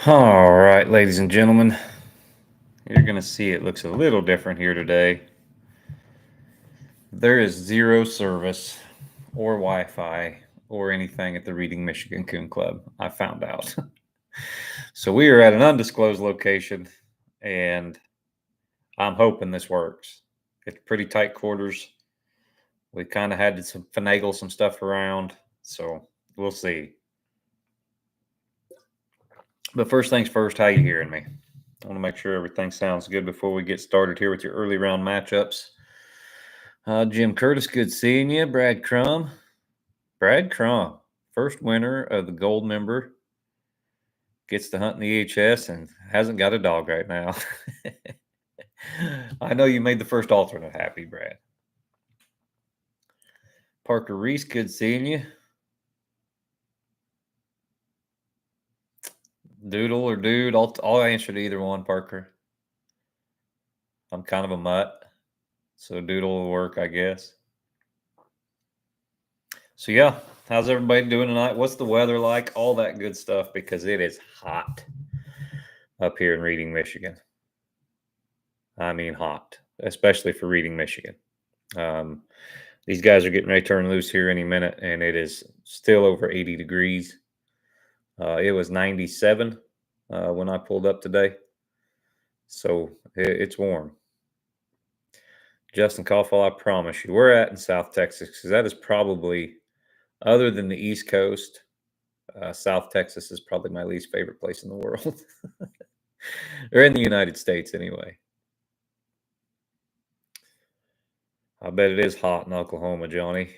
All right, ladies and gentlemen, you're going to see it looks a little different here today. There is zero service or Wi Fi or anything at the Reading Michigan Coon Club, I found out. So we are at an undisclosed location, and I'm hoping this works. It's pretty tight quarters. We kind of had to finagle some stuff around, so we'll see. But first things first, how you hearing me? I want to make sure everything sounds good before we get started here with your early round matchups. Jim Curtis, good seeing you. Brad Crum, first winner of the gold member, gets to hunt in the EHS and hasn't got a dog right now. I know you made the first alternate happy, Brad. Parker Reese, good seeing you. Doodle or dude, I'll answer to either one, Parker. I'm kind of a mutt, so doodle will work, I guess. So yeah, how's everybody doing tonight? What's the weather like? All that good stuff because it is hot up here in Reading, Michigan. I mean, hot, especially for Reading, Michigan. Um, these guys are getting ready to turn loose here any minute, and it is still over 80 degrees. It was 97 when I pulled up today, so it's warm. Justin Caulfield, I promise you, we're at in South Texas because that is probably, other than the East Coast, South Texas is probably my least favorite place in the world, or in the United States anyway. I bet it is hot in Oklahoma, Johnny.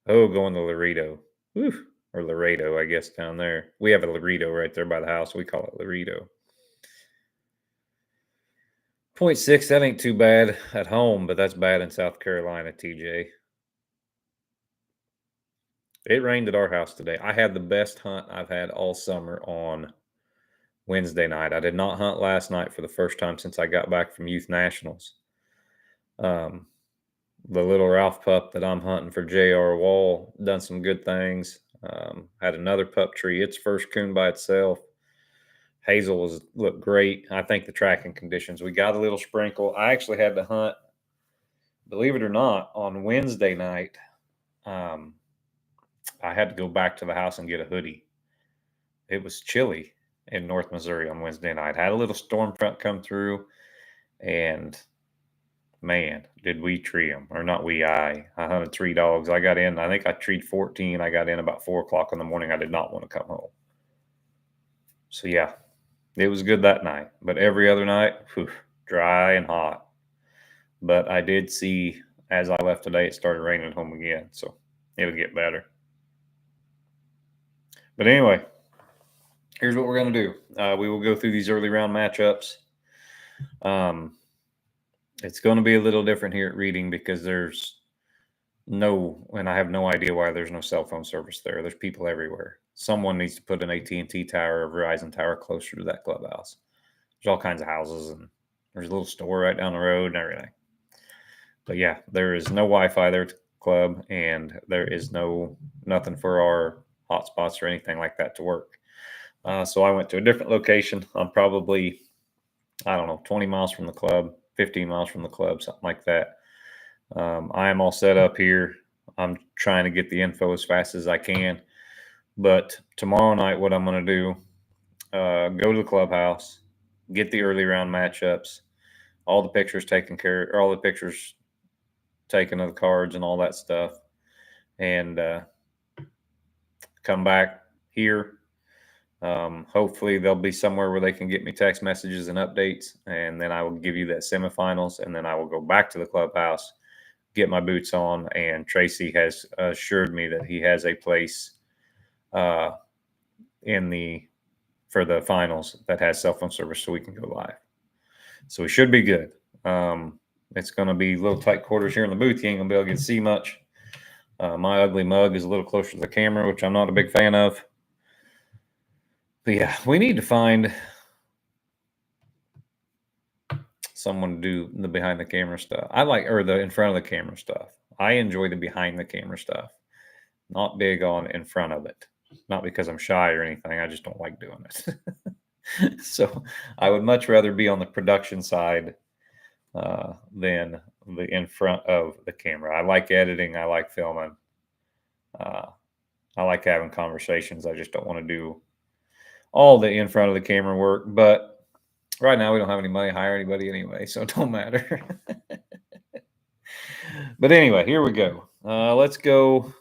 Oh, going to Laredo. Whew. Or Laredo, I guess, down there. We have a Laredo right there by the house. We call it Laredo. 0.6, that ain't too bad at home, but that's bad in South Carolina, TJ. It rained at our house today. I had the best hunt I've had all summer on Wednesday night. I did not hunt last night for the first time since I got back from Youth Nationals. The little Ralph pup that I'm hunting for J.R. Wall done some good things. Had another pup tree, its first coon by itself. Hazel was looked great. I think the tracking conditions, we got a little sprinkle. I actually had to hunt, believe it or not, on Wednesday night. I had to go back to the house and get a hoodie. It was chilly in North Missouri on Wednesday night. Had a little storm front come through, and man, did we tree them or not? I hunted 3 dogs. I got in. I think I treed 14. I got in about 4 o'clock in the morning. I did not want to come home. So yeah, it was good that night. But every other night, whew, dry and hot. But I did see as I left today, it started raining home again. So it would get better. But anyway, here's what we're going to do. We will go through these early round matchups. It's going to be a little different here at Reading because and I have no idea why there's no cell phone service there. There's people everywhere. Someone needs to put an AT&T tower or Verizon tower closer to that clubhouse. There's all kinds of houses, and there's a little store right down the road and everything. But yeah, there is no Wi-Fi there at the club, and there is nothing for our hotspots or anything like that to work. So I went to a different location. I'm probably, I don't know, 20 miles from the club, 15 miles from the club, something like that. I am all set up here. I'm trying to get the info as fast as I can. But tomorrow night, what I'm going to do, go to the clubhouse, get the early round matchups, all the pictures taken care, or all the pictures taken of the cards and all that stuff, and come back here. Hopefully, there'll be somewhere where they can get me text messages and updates, and then I will give you that semifinals, and then I will go back to the clubhouse, get my boots on, and Tracy has assured me that he has a place for the finals that has cell phone service, so we can go live. So we should be good. It's going to be a little tight quarters here in the booth. You ain't going to be able to get to see much. My ugly mug is a little closer to the camera, which I'm not a big fan of. But yeah, we need to find someone to do the behind the camera stuff. Or the in front of the camera stuff. I enjoy the behind the camera stuff. Not big on in front of it. Not because I'm shy or anything. I just don't like doing it. So I would much rather be on the production side than the in front of the camera. I like editing. I like filming. Uh, I like having conversations. I just don't want to do all the in front of the camera work. But right now we don't have any money to hire anybody anyway, so it don't matter. But anyway, here we go. Let's go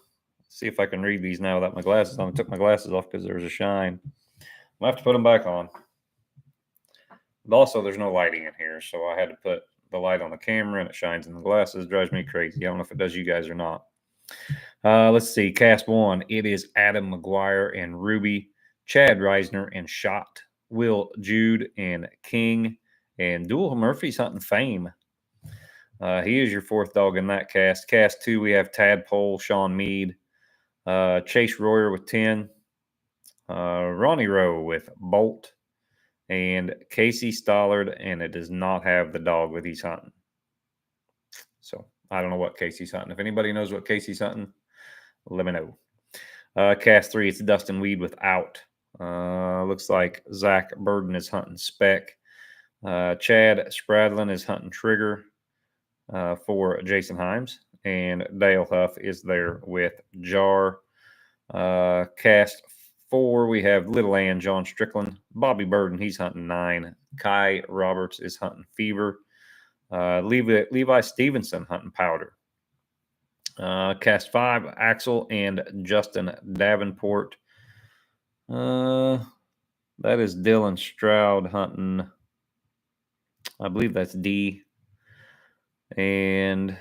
see if I can read these now without my glasses on. I took my glasses off because there was a shine. I'll have to put them back on. But also, there's no lighting in here, so I had to put the light on the camera and it shines in the glasses. It drives me crazy. I don't know if it does you guys or not. Let's see. Cast 1. It is Adam McGuire and Ruby, Chad Reisner and Shot, Will Jude and King, and Dual Murphy's hunting Fame. He is your fourth dog in that cast. Cast 2, we have Tadpole, Sean Mead, Chase Royer with 10, Ronnie Rowe with Bolt, and Casey Stollard, and it does not have the dog that he's hunting. So I don't know what Casey's hunting. If anybody knows what Casey's hunting, let me know. Cast 3, it's Dustin Weed with Out. Looks like Zach Burden is hunting Spec. Chad Spradlin is hunting Trigger for Jason Himes. And Dale Huff is there with Jar. Cast 4, we have Little Ann, John Strickland. Bobby Burden, he's hunting 9. Kai Roberts is hunting Fever. Levi Stevenson hunting Powder. Cast 5, Axel and Justin Davenport. That is Dylan Stroud hunting. I believe that's D. And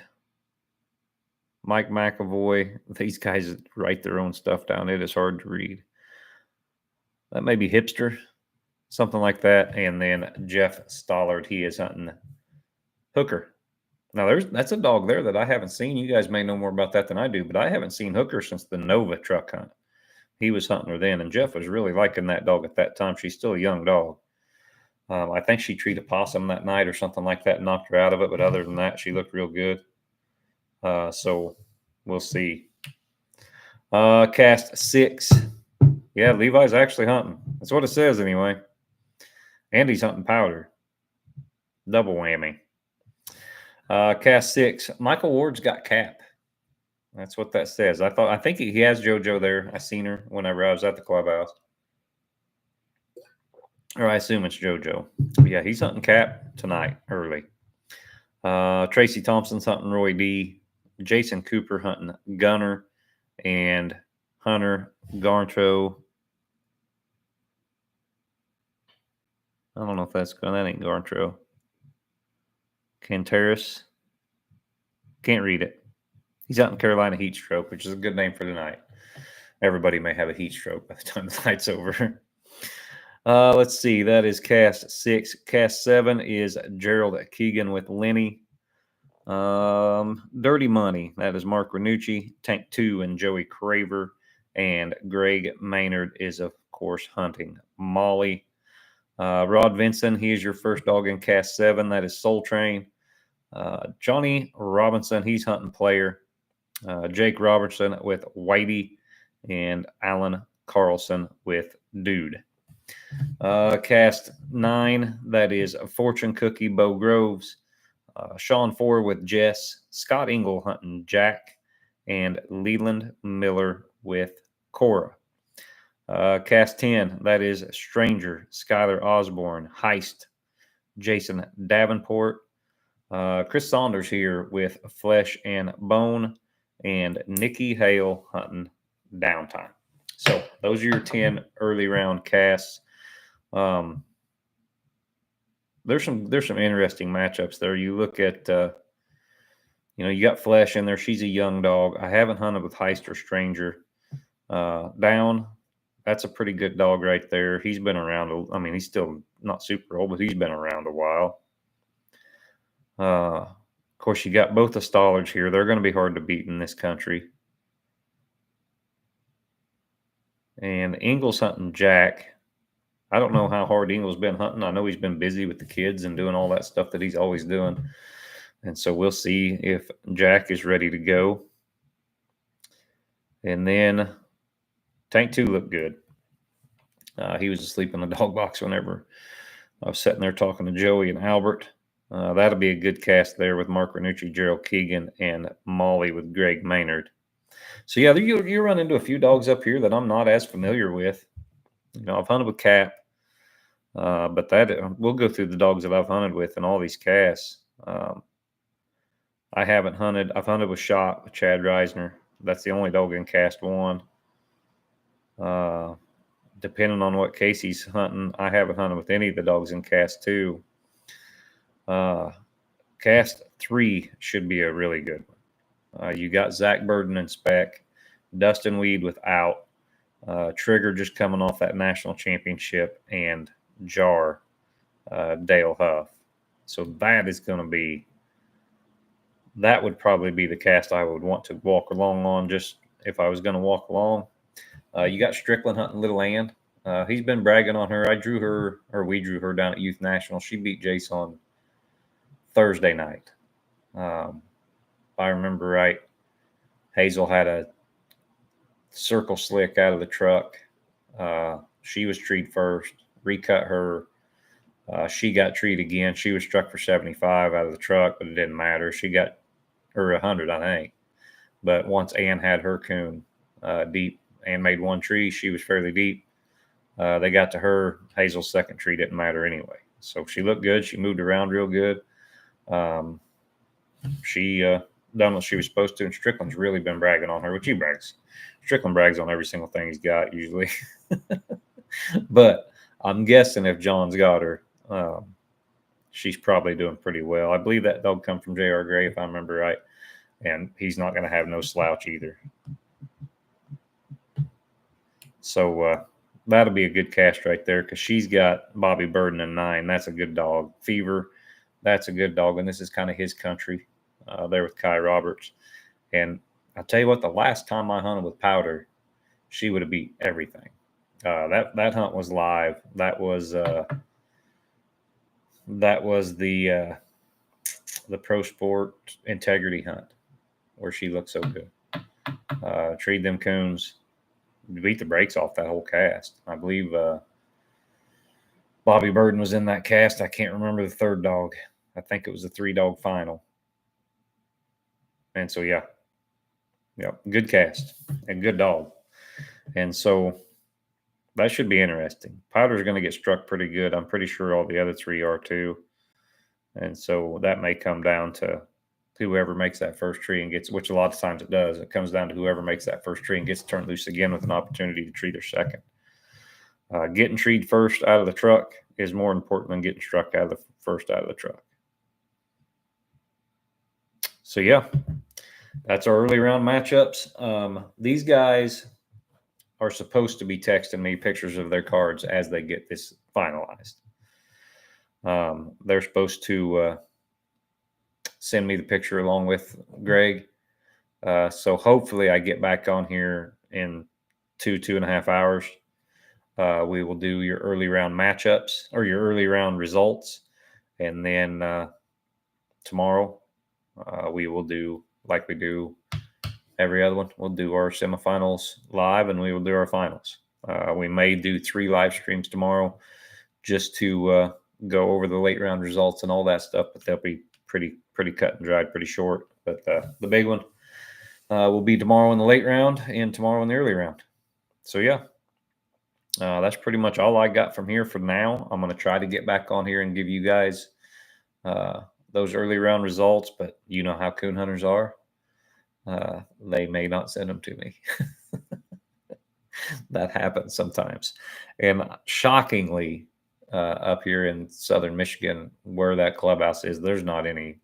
Mike McAvoy. These guys write their own stuff down. It is hard to read. That may be Hipster, something like that. And then Jeff Stollard, he is hunting Hooker. Now, that's a dog there that I haven't seen. You guys may know more about that than I do, but I haven't seen Hooker since the Nova truck hunt. He was hunting her then, and Jeff was really liking that dog at that time. She's still a young dog. I think she treated a possum that night or something like that and knocked her out of it, but other than that, she looked real good. So we'll see. Cast 6. Yeah, Levi's actually hunting. That's what it says anyway. And he's hunting Powder. Double whammy. Cast 6. Michael Ward's got Cap. That's what that says. I think he has JoJo there. I seen her whenever I was at the clubhouse. Or I assume it's JoJo. But yeah, he's hunting Cap tonight early. Tracy Thompson's hunting Roy D. Jason Cooper hunting Gunner and Hunter Garntrow. I don't know if that ain't Garntrow. Canteris. Can't read it. He's out in Carolina Heat Stroke, which is a good name for tonight. Everybody may have a heat stroke by the time the night's over. Let's see. That is Cast 6. Cast 7 is Gerald Keegan with Lenny. Dirty Money. That is Mark Ranucci. Tank 2 and Joey Craver. And Greg Maynard is, of course, hunting Molly. Rod Vinson, he is your first dog in Cast 7. That is Soul Train. Johnny Robinson, he's hunting Player. Jake Robertson with Whitey. And Alan Carlson with Dude. Cast 9, that is Fortune Cookie, Bo Groves. Sean Ford with Jess. Scott Engel hunting Jack. And Leland Miller with Cora. Cast 10, that is Stranger, Skylar Osborne, Heist, Jason Davenport. Chris Saunders here with Flesh and Bone, and Nikki Hale hunting Downtime. So those are your 10 early round casts. There's some interesting matchups there. You look at you got Flesh in there. She's a young dog. I haven't hunted with Heist or Stranger. Down, that's a pretty good dog right there. He's been around. I mean, he's still not super old, but he's been around a while. Of course, you got both the Stollards here. They're going to be hard to beat in this country. And Ingles hunting Jack. I don't know how hard Ingles been hunting. I know he's been busy with the kids and doing all that stuff that he's always doing. And so we'll see if Jack is ready to go. And then Tank 2 looked good. He was asleep in the dog box whenever I was sitting there talking to Joey and Albert. That'll be a good cast there with Mark Renucci, Gerald Keegan, and Molly with Greg Maynard. So yeah, you run into a few dogs up here that I'm not as familiar with. I've hunted with Cap, but we'll go through the dogs that I've hunted with in all these casts. I haven't hunted. I've hunted with Shot with Chad Reisner. That's the only dog in cast one. Depending on what Casey's hunting, I haven't hunted with any of the dogs in cast 2. Cast 3 should be a really good one. You got Zach Burden and Spec, Dustin Weed without, Trigger just coming off that national championship, and Jar, Dale Huff. So that would probably be the cast I would want to walk along on, just if I was going to walk along. You got Strickland hunting Little Ann. He's been bragging on her. We drew her down at Youth National. She beat Jace on Thursday night. If I remember right, Hazel had a circle slick out of the truck. She was treed first, recut her. She got treed again. She was struck for 75 out of the truck, but it didn't matter. She got her 100, I think. But once Ann had her coon deep and made one tree, she was fairly deep. They got to her. Hazel's second tree didn't matter anyway. So she looked good. She moved around real good. She done what she was supposed to, and Strickland's really been bragging on her, which he brags. Strickland brags on every single thing he's got usually. But I'm guessing if John's got her, she's probably doing pretty well. I believe that dog come from J.R. Gray, if I remember right, and he's not going to have no slouch either. So that'll be a good cast right there, because she's got Bobby Burden in 9. That's a good dog. Fever, that's a good dog, and this is kind of his country there with Kai Roberts. And I'll tell you what, the last time I hunted with Powder, she would have beat everything. That hunt was live. That was the Pro Sport Integrity hunt where she looked so good. Treed them coons, beat the brakes off that whole cast. I believe Bobby Burden was in that cast. I can't remember the third dog. I think it was a 3-dog final. And so, yeah, good cast and good dog. And so that should be interesting. Powder's going to get struck pretty good. I'm pretty sure all the other 3 are too. And so that may come down to whoever makes that first tree and gets, which a lot of times it does. It comes down to whoever makes that first tree and gets turned loose again with an opportunity to tree their second. Getting treed first out of the truck is more important than getting struck out of the truck. So, yeah, that's our early round matchups. These guys are supposed to be texting me pictures of their cards as they get this finalized. They're supposed to send me the picture along with Greg. So hopefully I get back on here in 2.5 hours. We will do your early round matchups or your early round results. And then tomorrow we will do, like we do every other one, we'll do our semifinals live and we will do our finals. We may do 3 live streams tomorrow just to go over the late round results and all that stuff, but they'll be pretty cut and dried, pretty short. But the big one will be tomorrow in the late round and tomorrow in the early round. So, yeah, that's pretty much all I got from here for now. I'm going to try to get back on here and give you guys those early round results, but you know how coon hunters are. They may not send them to me. That happens sometimes. And shockingly, up here in southern Michigan, where that clubhouse is, there's not any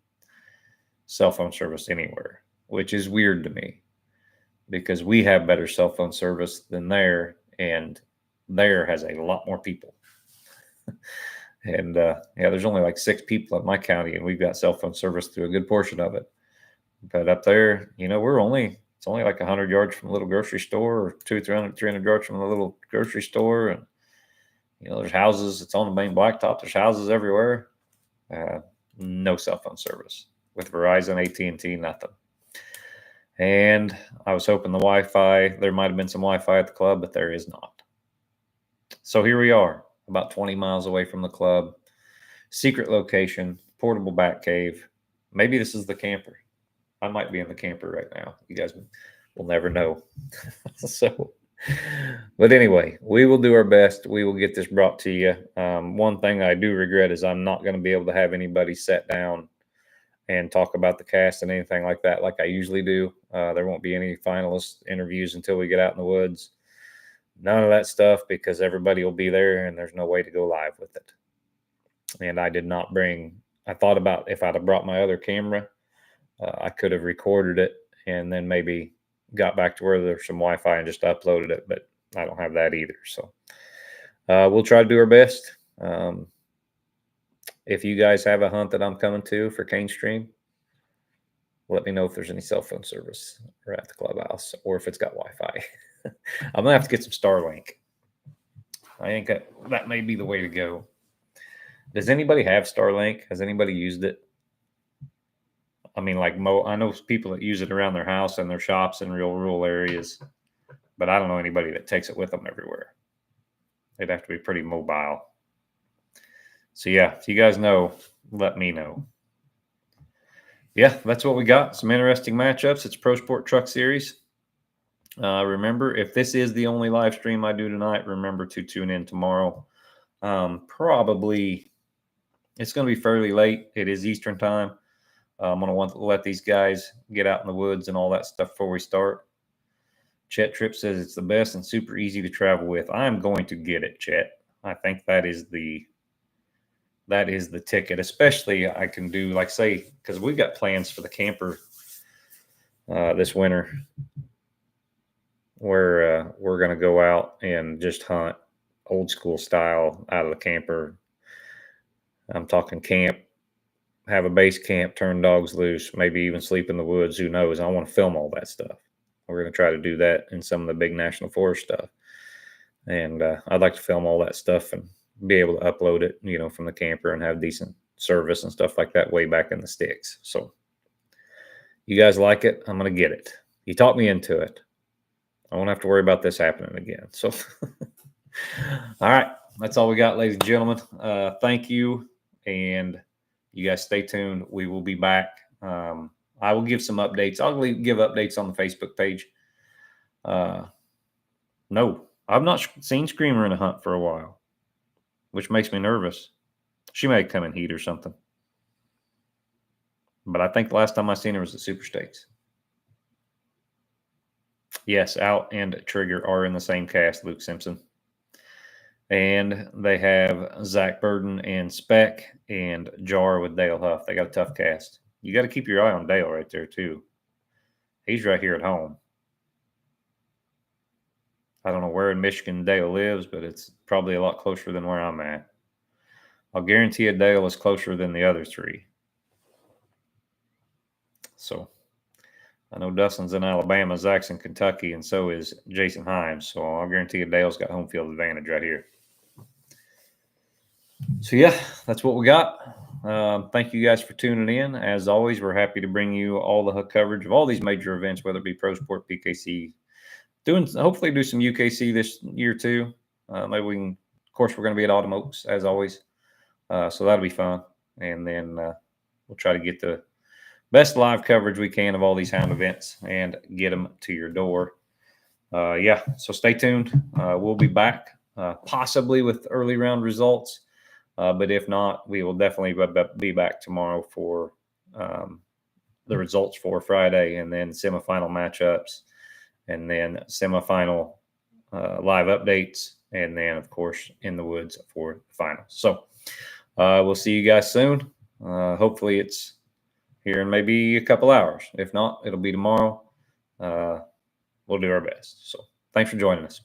cell phone service anywhere, which is weird to me because we have better cell phone service than there, and there has a lot more people. And there's only like 6 people in my county, and we've got cell phone service through a good portion of it. But up there, it's only like 100 yards from a little grocery store, or 300 yards from a little grocery store. And, there's houses. It's on the main blacktop. There's houses everywhere. No cell phone service. With Verizon, AT&T, nothing. And I was hoping there might have been some Wi-Fi at the club, but there is not. So here we are, about 20 miles away from the club. Secret location, portable bat cave. Maybe this is the camper. I might be in the camper right now. You guys will never know. So, but anyway, we will do our best. We will get this brought to you. One thing I do regret is I'm not going to be able to have anybody sit down and talk about the cast and anything like that, like I usually do. There won't be any finalist interviews until we get out in the woods. None of that stuff, because everybody will be there and there's no way to go live with it. And I did not bring, I thought about if I'd have brought my other camera, I could have recorded it and then maybe got back to where there's some Wi-Fi and just uploaded it, but I don't have that either. So we'll try to do our best. If you guys have a hunt that I'm coming to for Cane Stream, let me know if there's any cell phone service or at the clubhouse, or if it's got Wi-Fi. I'm gonna have to get some Starlink. I think that may be the way to go. Does anybody have Starlink? Has anybody used it? I mean, like I know people that use it around their house and their shops in real rural areas, but I don't know anybody that takes it with them everywhere. They'd have to be pretty mobile. So yeah, if you guys know, let me know. Yeah, that's what we got. Some interesting matchups. It's Pro Sport Truck Series. Remember, if this is the only live stream I do tonight, remember to tune in tomorrow. Probably it's going to be fairly late. It is Eastern time. I'm going to want to let these guys get out in the woods and all that stuff before we start. Chet Tripp says it's the best and super easy to travel with. I'm going to get it, Chet. I think that is the ticket. Especially I can do, like, say, because we've got plans for the camper this winter, where we're going to go out and just hunt old school style out of the camper. I'm talking camp, have a base camp, turn dogs loose, maybe even sleep in the woods. Who knows? I want to film all that stuff. We're going to try to do that in some of the big national forest stuff. And I'd like to film all that stuff and be able to upload it, from the camper and have decent service and stuff like that way back in the sticks. So you guys like it? I'm going to get it. You talked me into it. I won't have to worry about this happening again. So, all right. That's all we got, ladies and gentlemen. Thank you. And you guys stay tuned. We will be back. I will give some updates. I'll give updates on the Facebook page. No, I've not seen Screamer in a hunt for a while, which makes me nervous. She may come in heat or something. But I think the last time I seen her was at Super States. Yes, Out and Trigger are in the same cast, Luke Simpson. And they have Zach Burden and Speck and Jar with Dale Huff. They got a tough cast. You got to keep your eye on Dale right there, too. He's right here at home. I don't know where in Michigan Dale lives, but it's probably a lot closer than where I'm at. I'll guarantee you Dale is closer than the other three. So I know Dustin's in Alabama, Zach's in Kentucky, and so is Jason Himes. So I'll guarantee you Dale's got home field advantage right here. So, yeah, that's what we got. Thank you guys for tuning in. As always, we're happy to bring you all the coverage of all these major events, whether it be Pro Sport, PKC, hopefully do some UKC this year too. Maybe we can, of course, we're going to be at Autumn Oaks as always. So that'll be fun. And then we'll try to get the best live coverage we can of all these hound events and get them to your door. Yeah, so stay tuned. We'll be back possibly with early round results. But if not, we will definitely be back tomorrow for the results for Friday, and then semifinal matchups, and then semifinal live updates, and then, of course, in the woods for the final. So we'll see you guys soon. Hopefully it's here in maybe a couple hours. If not, it'll be tomorrow. We'll do our best. So thanks for joining us.